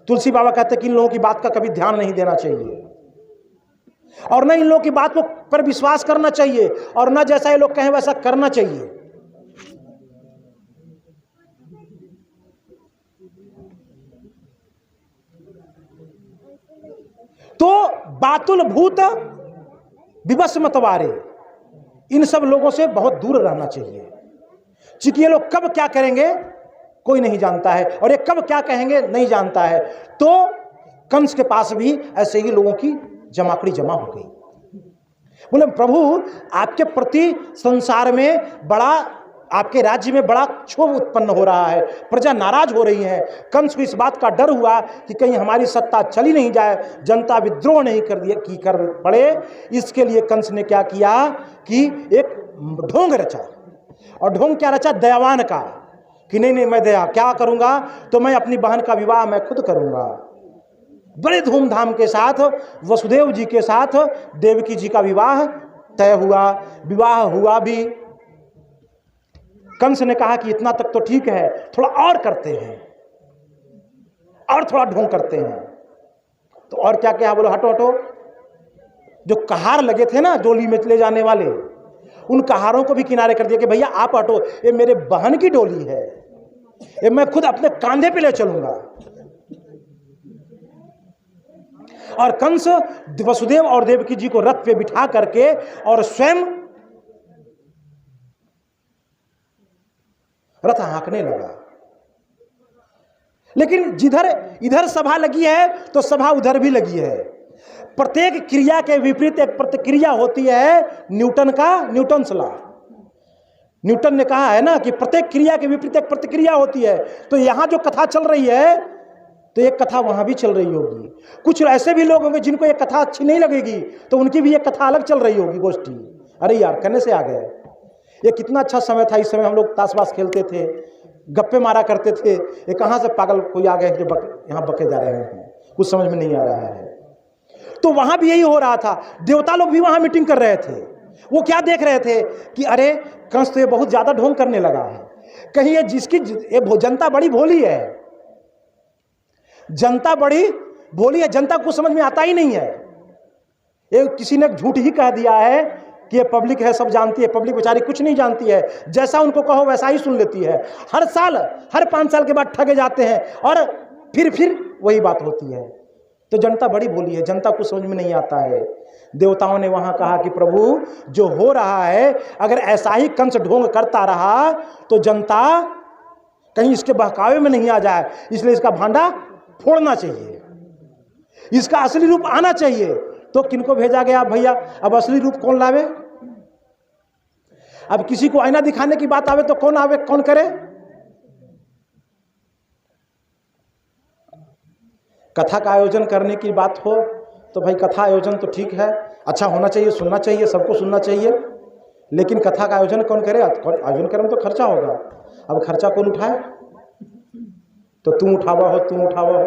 तुलसी बाबा कहते हैं कि इन लोगों की बात का कभी ध्यान नहीं देना चाहिए, और न इन लोगों की बात को पर विश्वास करना चाहिए, और न जैसा ये लोग कहें वैसा करना चाहिए। तो बातुल भूत विवश मतवारे, इन सब लोगों से बहुत दूर रहना चाहिए। क्योंकि ये लोग कब क्या करेंगे कोई नहीं जानता है, और ये कब क्या कहेंगे नहीं जानता है। तो कंस के पास भी ऐसे ही लोगों की जमाकड़ी जमा हो गई। बोले प्रभु, आपके प्रति संसार में बड़ा, आपके राज्य में बड़ा क्षोभ उत्पन्न हो रहा है, प्रजा नाराज हो रही है। कंस को इस बात का डर हुआ कि कहीं हमारी सत्ता चली नहीं जाए, जनता विद्रोह नहीं कर पड़े। इसके लिए कंस ने क्या किया कि एक ढोंग रचा। और ढोंग क्या रचा? दयावान का, कि नहीं मैं दया क्या करूंगा, तो मैं अपनी बहन का विवाह मैं खुद करूंगा। बड़े धूमधाम के साथ वसुदेव जी के साथ देवकी जी का विवाह तय हुआ। विवाह हुआ भी। कंस ने कहा कि इतना तक तो ठीक है, थोड़ा और करते हैं, और थोड़ा ढोंग करते हैं। तो और क्या क्या? बोलो हटो हटो। जो कहार लगे थे ना डोली में ले जाने वाले, उन कहारों को भी किनारे कर दिया कि भैया आप हटो, ये मेरे बहन की डोली है, ये मैं खुद अपने कांधे पे ले चलूंगा। और कंस वसुदेव और देवकी जी को रथ पे बिठा करके और स्वयं रथ हाँकने लगा। लेकिन जिधर इधर सभा लगी है तो सभा उधर भी लगी है। प्रत्येक क्रिया के विपरीत एक प्रतिक्रिया होती है, न्यूटन्स लॉ। न्यूटन ने कहा है ना कि प्रत्येक क्रिया के विपरीत एक प्रतिक्रिया होती है। तो यहां जो कथा चल रही है तो एक कथा वहां भी चल रही होगी। कुछ ऐसे भी लोग होंगे जिनको एक कथा अच्छी नहीं लगेगी, तो उनकी भी एक कथा अलग चल रही होगी, गोष्ठी। अरे यार, कहने से आ गए, ये कितना अच्छा समय था, इस समय हम लोग ताशबाज खेलते थे, गप्पे मारा करते थे। ये कहाँ से पागल कोई आ गए जो यहाँ बके जा रहे हैं, कुछ समझ में नहीं आ रहा है। तो वहां भी यही हो रहा था। देवता लोग भी वहां मीटिंग कर रहे थे। वो क्या देख रहे थे कि अरे कंस तो ये बहुत ज्यादा ढोंग करने लगा है, कहीं ये जनता बड़ी भोली है, जनता बड़ी बोली है, जनता को समझ में आता ही नहीं है। एक किसी ने झूठ ही कह दिया है कि ये पब्लिक है, सब जानती है। पब्लिक बेचारी कुछ नहीं जानती है, जैसा उनको कहो वैसा ही सुन लेती है। हर साल, हर 5 साल के बाद ठगे जाते हैं और फिर वही बात होती है। तो जनता बड़ी भोली है, जनता को समझ में नहीं आता है। देवताओं ने वहां कहा कि प्रभु जो हो रहा है, अगर ऐसा ही कंस ढोंग करता रहा तो जनता कहीं इसके बहकावे में नहीं आ जाए, इसलिए इसका भांडा फोड़ना चाहिए, इसका असली रूप आना चाहिए। तो किनको भेजा गया भैया? अब असली रूप कौन लावे? अब किसी को आईना दिखाने की बात आवे तो कौन आवे, कौन करे? कथा का आयोजन करने की बात हो तो भाई कथा आयोजन तो ठीक है, अच्छा होना चाहिए, सुनना चाहिए, सबको सुनना चाहिए। लेकिन कथा का आयोजन कौन करे? आयोजन करने में तो खर्चा होगा। अब खर्चा कौन उठाए? तो तुम उठावा हो, तुम उठावा हो।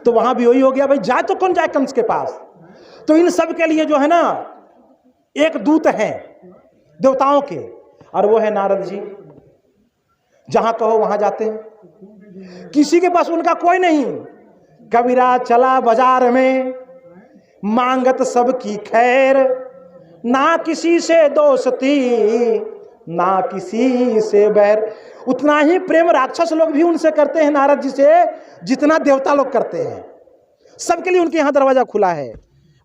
तो वहां भी वही हो गया, भाई जाए तो कौन जाए कंस के पास? तो इन सब के लिए जो है ना, एक दूत हैं देवताओं के, और वो है नारद जी। जहां कहो वहां जाते हैं, किसी के पास उनका कोई नहीं। कबीरा चला बाजार में, मांगत सबकी खैर, ना किसी से दोस्ती, ना किसी से बैर। उतना ही प्रेम राक्षस लोग भी उनसे करते हैं, नारद जी से, जितना देवता लोग करते हैं। सबके लिए उनके यहां दरवाजा खुला है,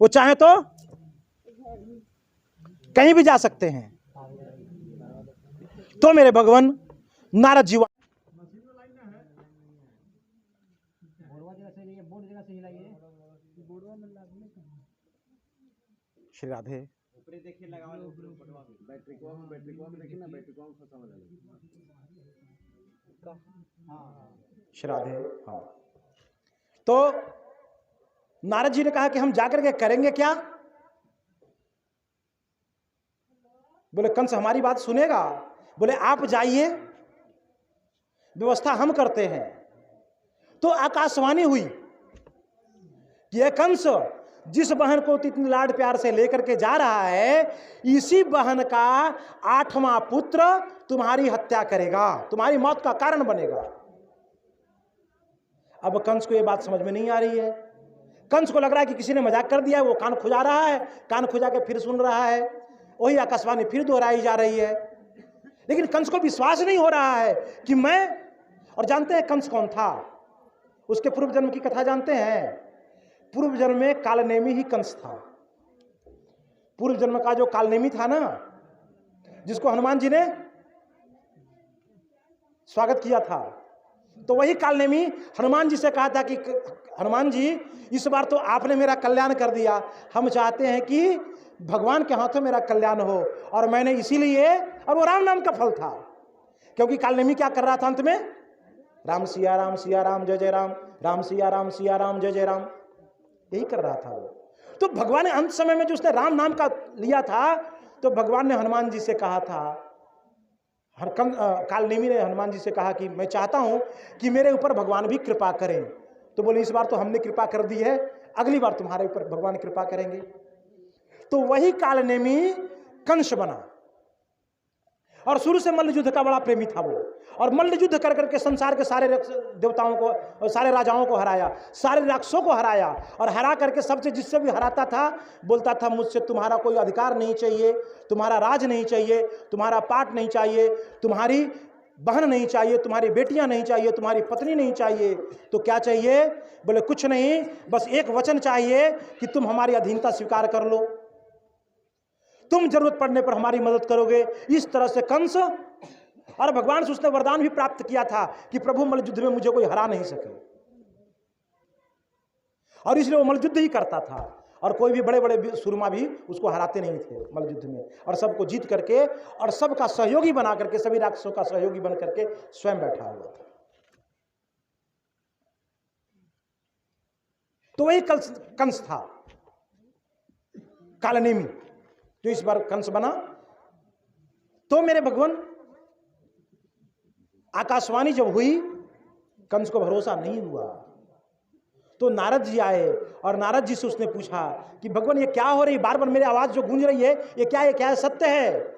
वो चाहे तो कहीं भी जा सकते हैं। तो मेरे भगवान नारद जी, श्री राधे, श्री राधे। हाँ, तो नारद जी ने कहा कि हम जाकर के करेंगे क्या? बोले कंस हमारी बात सुनेगा? बोले आप जाइए, व्यवस्था हम करते हैं। तो आकाशवाणी हुई कि यह कंस जिस बहन को इतने लाड प्यार से लेकर के जा रहा है, इसी बहन का 8वां पुत्र तुम्हारी हत्या करेगा, तुम्हारी मौत का कारण बनेगा। अब कंस को यह बात समझ में नहीं आ रही है। कंस को लग रहा है कि किसी ने मजाक कर दिया है, वो कान खुजा रहा है, कान खुजा के फिर सुन रहा है, वही आकाशवाणी फिर दोहराई जा रही है। लेकिन कंस को विश्वास नहीं हो रहा है कि मैं, और जानते हैं कंस कौन था? उसके पूर्व जन्म की कथा जानते हैं? पूर्व जन्म में कालनेमी ही कंस था। पूर्व जन्म का जो कालनेमी था ना, जिसको हनुमान जी ने स्वागत किया था, तो वही कालनेमी हनुमान जी से कहा था कि हनुमान जी, इस बार तो आपने मेरा कल्याण कर दिया, हम चाहते हैं कि भगवान के हाथों मेरा कल्याण हो। और मैंने इसीलिए, और वो राम नाम का फल था, क्योंकि कालनेमी क्या कर रहा था अंत में? राम सिया राम जय जय राम, राम सिया राम जय जय राम, यही कर रहा था वो। तो भगवान ने अंत समय में जो उसने राम नाम का लिया था, तो भगवान ने हनुमान जी से कहा था, कालनेमी ने हनुमान जी से कहा कि मैं चाहता हूं कि मेरे ऊपर भगवान भी कृपा करें। तो बोले इस बार तो हमने कृपा कर दी है, अगली बार तुम्हारे ऊपर भगवान कृपा करेंगे। तो वही कालनेमी कंस बना, और शुरू से मल्ल युद्ध का बड़ा प्रेमी था वो, और मल्ल युद्ध कर करके संसार के सारे देवताओं को, सारे राजाओं को हराया, सारे राक्षसों को हराया, और हरा करके सबसे जिससे भी हराता था बोलता था मुझसे तुम्हारा कोई अधिकार नहीं चाहिए, तुम्हारा राज नहीं चाहिए, तुम्हारा पाट नहीं चाहिए, तुम्हारी बहन नहीं चाहिए, तुम्हारी बेटियां नहीं चाहिए, तुम्हारी पत्नी नहीं चाहिए। तो क्या चाहिए? बोले कुछ नहीं, बस एक वचन चाहिए कि तुम हमारी अधीनता स्वीकार कर लो, तुम जरूरत पड़ने पर हमारी मदद करोगे। इस तरह से कंस, और भगवान से उसने वरदान भी प्राप्त किया था कि प्रभु मल्लयुद्ध में मुझे कोई हरा नहीं सके, और इसलिए वो मल्लयुद्ध ही करता था, और कोई भी बड़े बड़े सूरमा भी उसको हराते नहीं थे मल्लयुद्ध में, और सबको जीत करके और सबका सहयोगी बना करके, सभी राक्षसों का सहयोगी बन करके स्वयं बैठा हुआ था। तो वही कंस था कालनेमी, जो इस बार कंस बना। तो मेरे भगवान, आकाशवाणी जब हुई, कंस को भरोसा नहीं हुआ, तो नारद जी आए, और नारद जी से उसने पूछा कि भगवान ये क्या हो रही, बार बार मेरी आवाज जो गूंज रही है, ये क्या है, सत्य है?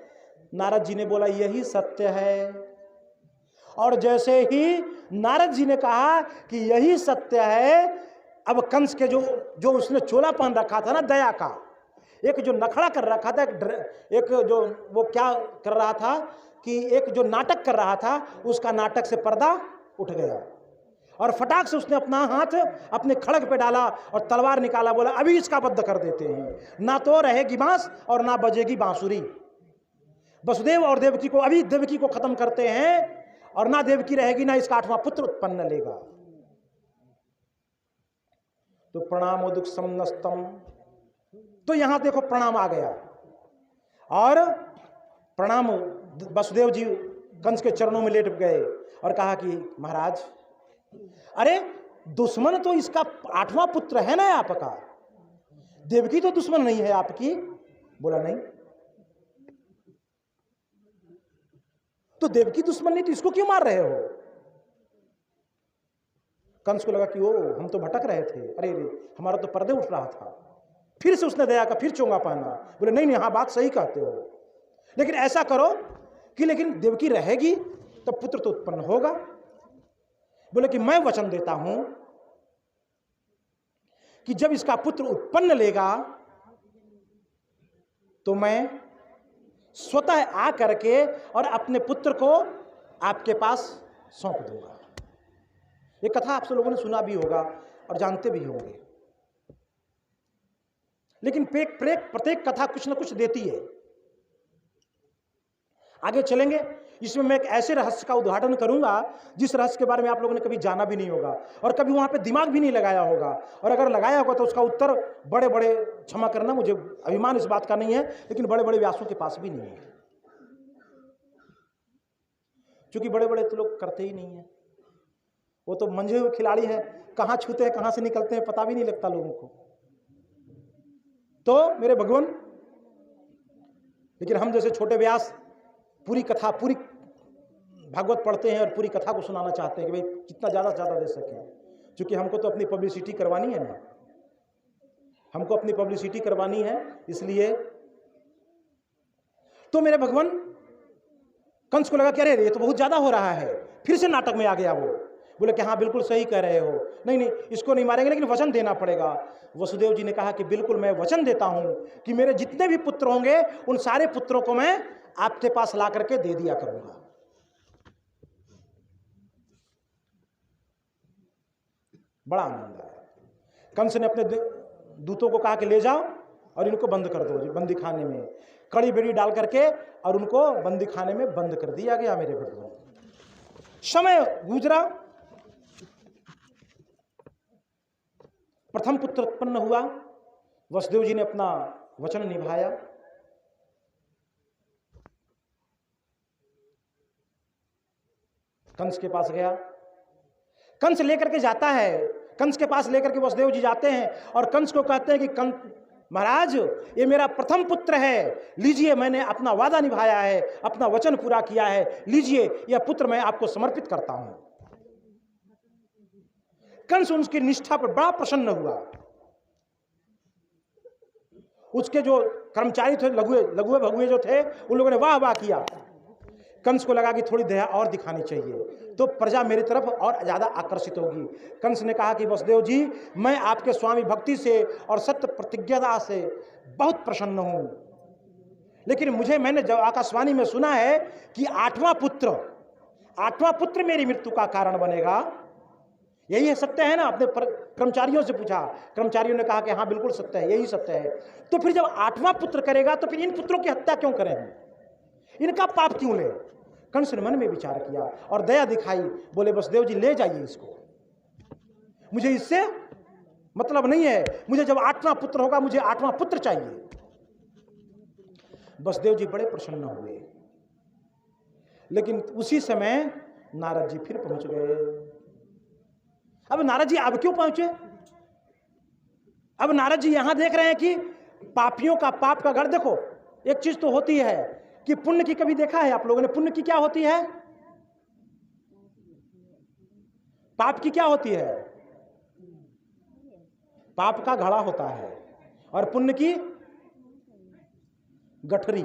नारद जी ने बोला यही सत्य है। और जैसे ही नारद जी ने कहा कि यही सत्य है, अब कंस के जो जो उसने चोला पहन रखा था ना दया का, एक जो नखड़ा कर रखा था, एक जो वो क्या कर रहा था कि एक जो नाटक कर रहा था, उसका नाटक से पर्दा उठ गया और फटाक से उसने अपना हाथ अपने खड़ग पे डाला और तलवार निकाला, बोला अभी इसका वध कर देते हैं, ना तो रहेगी बांस और ना बजेगी बांसुरी। वसुदेव और देवकी को, अभी देवकी को खत्म करते हैं और ना देवकी रहेगी, ना इसका 8वां पुत्र उत्पन्न लेगा। तो प्रणामो दुख समनस्तम, तो यहां देखो प्रणाम आ गया और प्रणाम वसुदेव जी कंस के चरणों में लेट गए और कहा कि महाराज, अरे दुश्मन तो इसका 8वां पुत्र है ना आपका, देवकी तो दुश्मन नहीं है आपकी। बोला नहीं, तो देवकी दुश्मन नहीं तो इसको क्यों मार रहे हो? कंस को लगा कि ओ हम तो भटक रहे थे, अरे हमारा तो पर्दे उठ रहा था। फिर से उसने दया का फिर चोंगा पहना, बोले नहीं नहीं हाँ बात सही कहते हो, लेकिन ऐसा करो कि लेकिन देवकी रहेगी तो पुत्र तो उत्पन्न होगा। बोले कि मैं वचन देता हूं कि जब इसका पुत्र उत्पन्न लेगा तो मैं स्वतः आ करके और अपने पुत्र को आपके पास सौंप दूंगा। ये कथा आप सब लोगों ने सुना भी होगा और जानते भी होंगे, लेकिन प्रत्येक कथा कुछ न कुछ देती है। आगे चलेंगे, इसमें मैं एक ऐसे रहस्य का उद्घाटन करूंगा जिस रहस्य के बारे में आप लोगों ने कभी जाना भी नहीं होगा और कभी वहां पे दिमाग भी नहीं लगाया होगा, और अगर लगाया होगा तो उसका उत्तर बड़े बड़े, क्षमा करना मुझे अभिमान इस बात का नहीं है, लेकिन बड़े बड़े व्यासों के पास भी नहीं है, क्योंकि बड़े बड़े तो लोग करते ही नहीं है। वो तो मंझे हुए खिलाड़ी हैं, कहाँ छूते हैं कहाँ से निकलते हैं पता भी नहीं लगता लोगों को। तो मेरे भगवान, लेकिन हम जैसे छोटे व्यास पूरी कथा, पूरी भागवत पढ़ते हैं और पूरी कथा को सुनाना चाहते हैं कि भाई जितना ज़्यादा से ज़्यादा दे सकें, क्योंकि हमको तो अपनी पब्लिसिटी करवानी है ना, हमको अपनी पब्लिसिटी करवानी है। इसलिए तो मेरे भगवान, कंस को लगा कि अरे ये तो बहुत ज़्यादा हो रहा है, फिर से नाटक में आ गया वो, बोले कि हाँ बिल्कुल सही कह रहे हो, नहीं नहीं इसको नहीं मारेंगे लेकिन वचन देना पड़ेगा। वसुदेव जी ने कहा कि बिल्कुल मैं वचन देता हूं कि मेरे जितने भी पुत्र होंगे उन सारे पुत्रों को मैं आपके पास ला करके दे दिया करूंगा। बड़ा आनंद आया। कंस ने अपने दूतों को कहा कि ले जाओ और इनको बंद कर दो, बंदी खाने में कड़ी बेड़ी डाल करके, और उनको बंदी खाने में बंद कर दिया गया। मेरे भगवान, समय गुजरा, प्रथम पुत्र उत्पन्न हुआ, वसुदेव जी ने अपना वचन निभाया। कंस के पास गया, कंस लेकर के जाता है, कंस के पास लेकर के वसुदेव जी जाते हैं और कंस को कहते हैं कि महाराज ये मेरा प्रथम पुत्र है, लीजिए मैंने अपना वादा निभाया है, अपना वचन पूरा किया है, लीजिए यह पुत्र मैं आपको समर्पित करता हूं। कंस उनकी निष्ठा पर बड़ा प्रसन्न हुआ। उसके जो कर्मचारी थे, लघुए भगुए जो थे, उन लोगों ने वाह वाह किया। कंस को लगा कि थोड़ी दया और दिखानी चाहिए तो प्रजा मेरी तरफ और ज्यादा आकर्षित होगी। कंस ने कहा कि वसुदेव जी, मैं आपके स्वामी भक्ति से और सत्य प्रतिज्ञता से बहुत प्रसन्न हूं, लेकिन मैंने जब आकाशवाणी में सुना है कि 8वां पुत्र मेरी मृत्यु का कारण बनेगा, यही है सत्य है ना? अपने कर्मचारियों से पूछा, कर्मचारियों ने कहा कि हाँ बिल्कुल सत्य है, यही सत्य है। तो फिर जब 8वां पुत्र करेगा तो फिर इन पुत्रों की हत्या क्यों करें हम, इनका पाप क्यों ले? कंस ने मन में विचार किया और दया दिखाई, बोले वसुदेव जी ले जाइए इसको, मुझे इससे मतलब नहीं है, मुझे जब 8वां पुत्र होगा मुझे 8वां पुत्र चाहिए। वसुदेव जी बड़े प्रसन्न हुए, लेकिन उसी समय नारद जी फिर पहुंच गए। अब नारद जी अब क्यों पहुंचे? अब नारद जी यहां देख रहे हैं कि पापियों का पाप का घर। देखो एक चीज तो होती है कि पुण्य की, कभी देखा है आप लोगों ने पुण्य की क्या होती है, पाप की क्या होती है? पाप का घड़ा होता है और पुण्य की गठरी।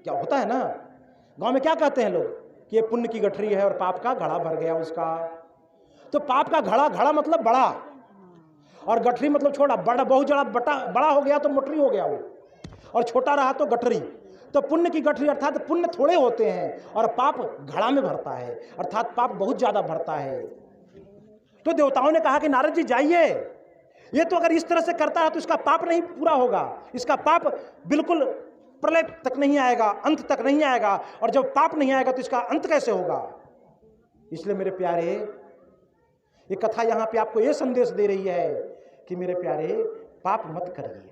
क्या होता है ना, गांव में क्या कहते हैं लोग कि ये पुण्य की गठरी है और पाप का घड़ा भर गया उसका। तो पाप का घड़ा, घड़ा मतलब बड़ा, और गठरी मतलब छोटा। बड़ा, बहुत बड़ा हो गया तो मोटरी हो गया वो, और छोटा रहा तो गठरी। तो पुण्य की गठरी अर्थात पुण्य थोड़े होते हैं और पाप घड़ा में भरता है, अर्थात पाप बहुत ज्यादा भरता है। तो देवताओं ने कहा कि नारद जी जाइए, ये तो अगर इस तरह से करता है तो इसका पाप नहीं पूरा होगा, इसका पाप बिल्कुल प्रलय तक नहीं आएगा, अंत तक नहीं आएगा, और जब पाप नहीं आएगा तो इसका अंत कैसे होगा। इसलिए मेरे प्यारे, ये कथा यहां पे आपको ये संदेश दे रही है कि मेरे प्यारे, पाप मत करिए,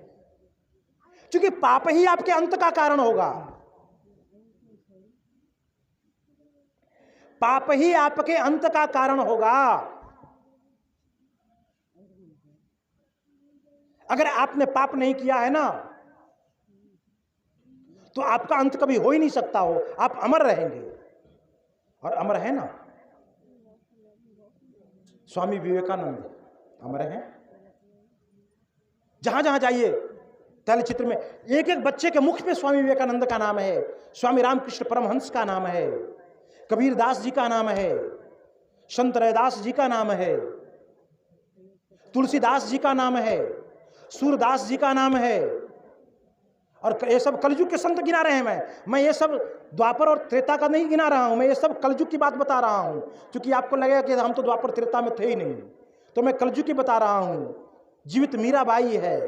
क्योंकि पाप ही आपके अंत का कारण होगा। पाप ही आपके अंत का कारण होगा। अगर आपने पाप नहीं किया है ना, तो आपका अंत कभी हो ही नहीं सकता हो, आप अमर रहेंगे। और अमर है ना, स्वामी विवेकानंद अमर हैं। जहां जहां जाइए तैलचित्र में एक एक बच्चे के मुख पे स्वामी विवेकानंद का नाम है, स्वामी रामकृष्ण परमहंस का नाम है, कबीर दास जी का नाम है, संत रैदास जी का नाम है, तुलसीदास जी का नाम है, सूरदास जी का नाम है। और ये सब कलयुग के संत गिना रहे हैं। मैं ये सब द्वापर और त्रेता का नहीं गिना रहा हूं, मैं ये सब कलयुग की बात बता रहा हूं, क्योंकि आपको लगेगा कि हम तो द्वापर त्रेता में थे ही नहीं, तो मैं कलयुग की बता रहा हूं। जीवित मीराबाई है,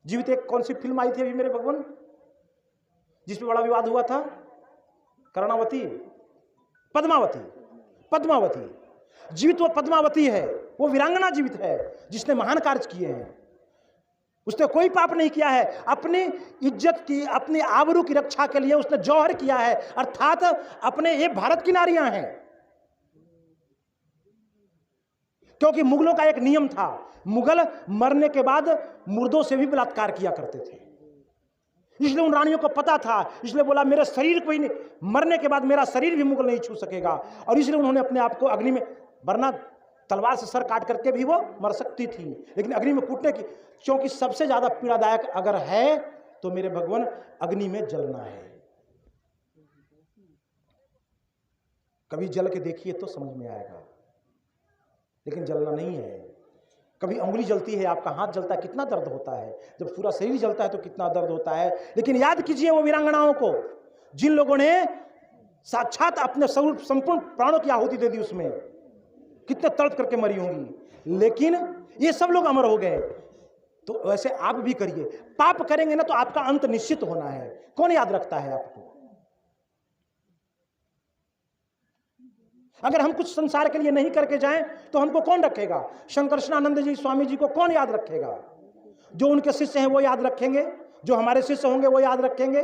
जीवित एक कौन सी फिल्म आई थी अभी मेरे भगवान, जिसमें बड़ा विवाद हुआ था, कर्णावती, पद्मावती, पद्मावती जीवित, वो पद्मावती है, वो वीरांगना जीवित है जिसने महान कार्य किए हैं। उसने कोई पाप नहीं किया है, अपनी इज्जत की, अपनी आबरू की रक्षा के लिए उसने जौहर किया है, अर्थात अपने ये भारत की नारियां हैं। क्योंकि मुगलों का एक नियम था, मुगल मरने के बाद मुर्दों से भी बलात्कार किया करते थे, इसलिए उन रानियों को पता था, इसलिए बोला मेरे शरीर को ही, मरने के बाद मेरा शरीर भी मुगल नहीं छू सकेगा, और इसलिए उन्होंने अपने आप को अग्नि में, वरना तलवार से सर काट करके भी वो मर सकती थी, लेकिन अग्नि में कूटने की, क्योंकि सबसे ज्यादा पीड़ादायक अगर है तो मेरे भगवान अग्नि में जलना है। कभी जल के देखिए तो समझ में आएगा, लेकिन जलना नहीं है। कभी अंगुली जलती है, आपका हाथ जलता है, कितना दर्द होता है, जब पूरा शरीर जलता है तो कितना दर्द होता है। लेकिन याद कीजिए वो वीरांगनाओं को, जिन लोगों ने साक्षात अपने संपूर्ण प्राणों की आहुति दे दी, उसमें कितने तड़प करके मरी होंगी, लेकिन ये सब लोग अमर हो गए। तो वैसे आप भी करिए, पाप करेंगे ना तो आपका अंत निश्चित होना है। कौन याद रखता है आपको? अगर हम कुछ संसार के लिए नहीं करके जाएं तो हमको कौन रखेगा? शंकर स्नानंद जी स्वामी जी को कौन याद रखेगा? जो उनके शिष्य हैं वो याद रखेंगे, जो हमारे शिष्य होंगे वो याद रखेंगे।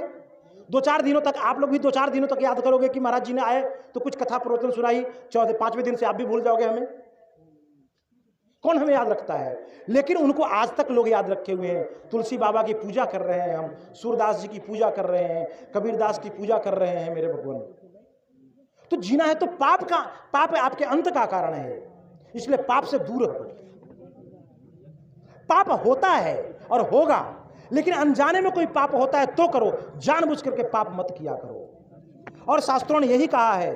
2-4 दिनों तक आप लोग भी 2-4 दिनों तक याद करोगे कि महाराज जी ने आए तो कुछ कथा प्रवचन सुनाई, 4-5वें दिन से आप भी भूल जाओगे हमें। कौन हमें याद रखता है? लेकिन उनको आज तक लोग याद रखे हुए हैं। तुलसी बाबा की पूजा कर रहे हैं हम, सूरदास जी की पूजा कर रहे हैं, कबीरदास की पूजा कर रहे हैं मेरे भगवान। तो जीना है तो पाप आपके अंत का कारण है, इसलिए पाप से दूर रहो। पाप होता है और होगा, लेकिन अनजाने में कोई पाप होता है तो करो, जानबूझ करके पाप मत किया करो। और शास्त्रों ने यही कहा है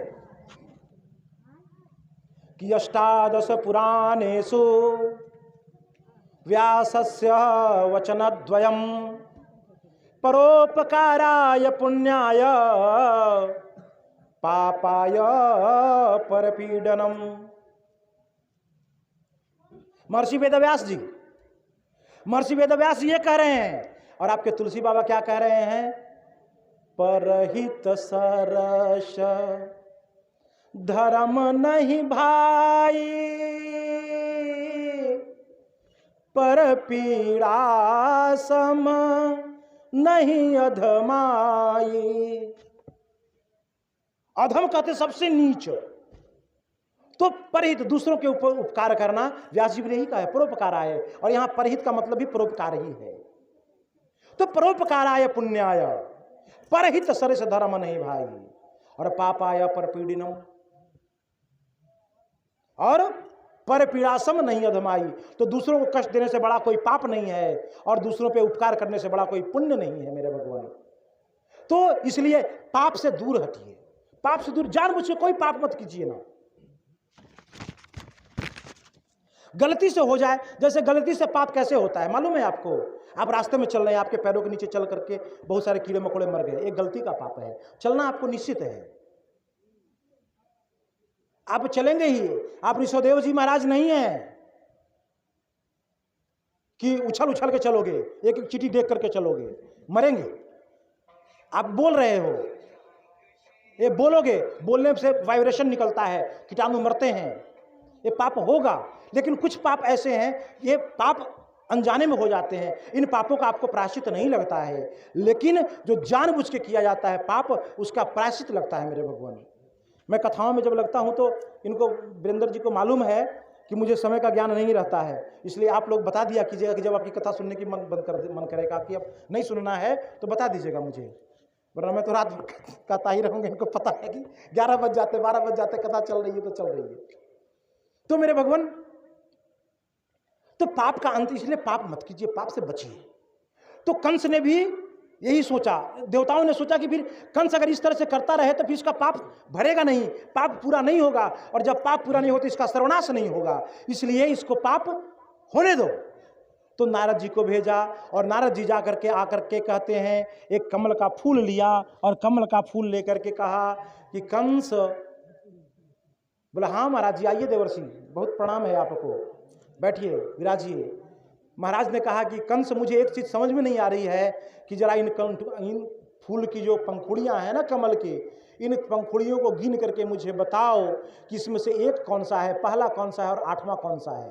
कि अष्टादश पुराणेषु व्यासस्य वचनद्वयम् परोपकाराय पुण्याय पापाय परपीडनम। महर्षि वेदव्यास जी ये कह रहे हैं, और आपके तुलसी बाबा क्या कह रहे हैं? परहित सरस धर्म नहीं भाई, पर पीड़ा सम नहीं अधमाई। अधम कहते सबसे नीच, तो परहित दूसरों के ऊपर उपकार करना, व्यास जी ने यही कहा है, परोपकाराय। और यहां परहित का मतलब भी परोपकार ही है। तो परोपकाराय पुण्याय, परहित सरस धर्म नहीं भाई, और पापाय परपीड़िनम, और पर पीड़ासम नहीं अधमाई। तो दूसरों को कष्ट देने से बड़ा कोई पाप नहीं है, और दूसरों पे उपकार करने से बड़ा कोई पुण्य नहीं है मेरे भगवान। तो इसलिए पाप से दूर हटिए, पाप से दूर, जानबूझ के कोई पाप मत कीजिए ना। गलती से हो जाए, जैसे गलती से पाप कैसे होता है मालूम है आपको? आप रास्ते में चल रहे हैं, आपके पैरों के नीचे चल करके बहुत सारे कीड़े मकोड़े मर गए, एक गलती का पाप है। चलना आपको निश्चित है, आप चलेंगे ही। आप ऋषभदेव जी महाराज नहीं है कि उछल उछल के चलोगे, एक एक चीटी देख करके चलोगे, मरेंगे। आप बोल रहे हो, ये बोलोगे, बोलने से वाइब्रेशन निकलता है, कीटाणु मरते हैं, ये पाप होगा। लेकिन कुछ पाप ऐसे हैं, ये पाप अनजाने में हो जाते हैं, इन पापों का आपको प्रायश्चित नहीं लगता है। लेकिन जो जानबूझ के किया जाता है पाप, उसका प्रायश्चित लगता है मेरे भगवान। मैं कथाओं में जब लगता हूं तो इनको, वीरेंद्र जी को मालूम है कि मुझे समय का ज्ञान नहीं रहता है, इसलिए आप लोग बता दिया कीजिएगा कि जब आपकी कथा सुनने की मन करेगा कि अब नहीं सुनना है तो बता दीजिएगा मुझे, वरना मैं तो रात भर कहता ही रहूँगा। इनको पता है कि 11 बज जाते, 12 बज जाते, कथा चल रही है तो चल रही है। तो मेरे भगवान, तो पाप का अंत, इसलिए पाप मत कीजिए, पाप से बचिए। तो कंस ने भी यही सोचा, देवताओं ने सोचा कि फिर कंस अगर इस तरह से करता रहे तो फिर इसका पाप भरेगा नहीं, पाप पूरा नहीं होगा, और जब पाप पूरा नहीं होता इसका सर्वनाश नहीं होगा, इसलिए इसको पाप होने दो। तो नारद जी को भेजा, और नारद जी जा करके आकर के कहते हैं, एक कमल का फूल लिया, और कमल का फूल लेकर के कहा कि कंस, बोला हाँ महाराज जी आइए देवर्षि, बहुत प्रणाम है आपको, बैठिए विराजिए। महाराज ने कहा कि कंस, मुझे एक चीज़ समझ में नहीं आ रही है कि जरा इन फूल की जो पंखुड़ियाँ हैं ना कमल की, इन पंखुड़ियों को गिन करके मुझे बताओ कि इसमें से एक कौन सा है, पहला कौन सा है और 8वां कौन सा है।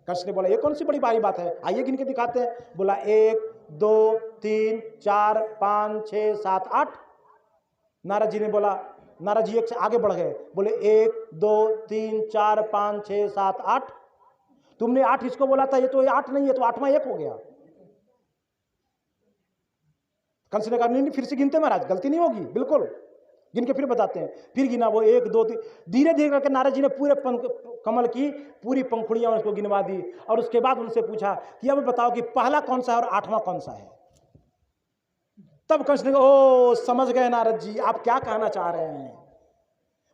कंस ने बोला ये कौन सी बड़ी भारी बात है, आइए गिन के दिखाते हैं। बोला 1 2 3 4 5 6 7 8। नारद जी ने बोला, नारद जी एक से आगे बढ़ गए, बोले 1 2 3 4 5 6 7 8। तुमने 8 इसको बोला था, ये तो 8 नहीं है, तो 8वां 1 हो गया। कंस ने कहा नहीं फिर से गिनते महाराज, गलती नहीं होगी, बिल्कुल गिन के फिर बताते हैं। फिर गिना, वो 1 2 3, धीरे धीरे करके नारद जी ने पूरे कमल की पूरी पंखुड़ियां उसको गिनवा दी, और उसके बाद उनसे पूछा कि अब बताओ कि पहला कौन सा है और 8वां कौन सा है। तब कंस ने कहा, ओ समझ गए नारद जी, आप क्या कहना चाह रहे हैं।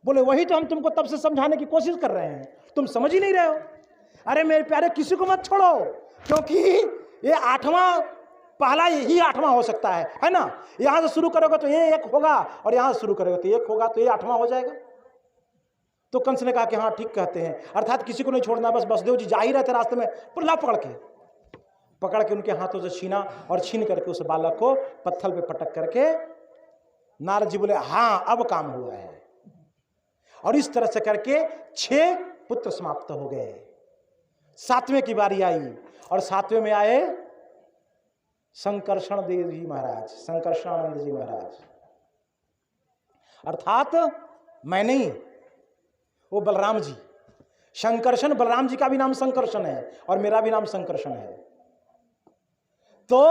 बोले वही तो हम तुमको तब से समझाने की कोशिश कर रहे हैं, तुम समझ ही नहीं रहे हो। अरे मेरे प्यारे, किसी को मत छोड़ो, क्योंकि ये 8वां, पहला यही 8वां हो सकता है ना। यहां से शुरू करोगे तो ये 1 होगा, और यहां से शुरू करोगे तो 1 होगा, तो ये 8वां हो जाएगा। तो कंस ने कहा कि हाँ ठीक कहते हैं, अर्थात किसी को नहीं छोड़ना। बस वसुदेव जी जा ही रहे थे, रास्ते में पुल्ला पकड़ के उनके हाथों से छीना, और छीन करके उस बालक को पत्थर पे पटक करके नारद जी बोले हाँ अब काम हुआ है। और इस तरह से करके 6 पुत्र समाप्त हो गए। 7वें की बारी आई, और 7वें में आए संकर्षण देव जी महाराज, संकर्षणानंद जी महाराज, अर्थात मैं नहीं, वो बलराम जी। संकर्षण, बलराम जी का भी नाम संकर्षण है और मेरा भी नाम संकर्षण है। तो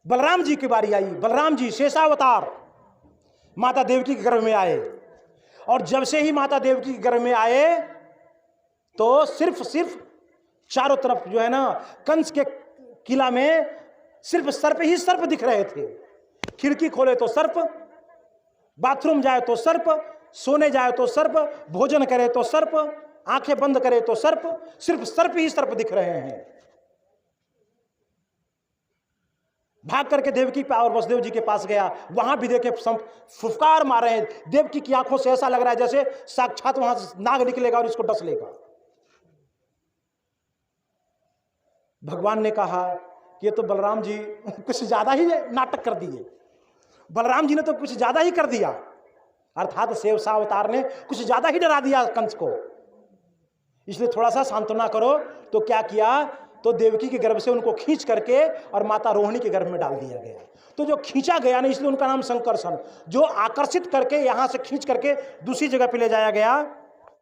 बलराम जी की बारी आई। बलराम जी शेषावतार माता देवकी के गर्भ में आए, और जब से ही माता देवकी के गर्भ में आए तो सिर्फ चारों तरफ जो है ना, कंस के किला में सिर्फ सर्प ही सर्प दिख रहे थे। खिड़की खोले तो सर्प, बाथरूम जाए तो सर्प, सोने जाए तो सर्प, भोजन करे तो सर्प, आंखें बंद करे तो सर्प, सिर्फ सर्प ही सर्प दिख रहे हैं। भाग करके देवकी और वसुदेव जी के पास गया, वहां भी देखे फुफकार मारे हैं। देवकी की आंखों से ऐसा लग रहा है जैसे साक्षात वहां से नाग निकलेगा और इसको डस लेगा। भगवान ने कहा कि ये तो बलराम जी कुछ ज्यादा ही नाटक कर दिए, बलराम जी ने तो कुछ ज्यादा ही कर दिया, अर्थात शेषावतार ने कुछ ज्यादा ही डरा दिया कंस को, इसलिए थोड़ा सा सांत्वना करो। तो क्या किया, तो देवकी के गर्भ से उनको खींच करके और माता रोहिणी के गर्भ में डाल दिया गया। तो जो खींचा गया ना, इसलिए उनका नाम संकर्षण, जो आकर्षित करके यहां से खींच करके दूसरी जगह पे ले जाया गया,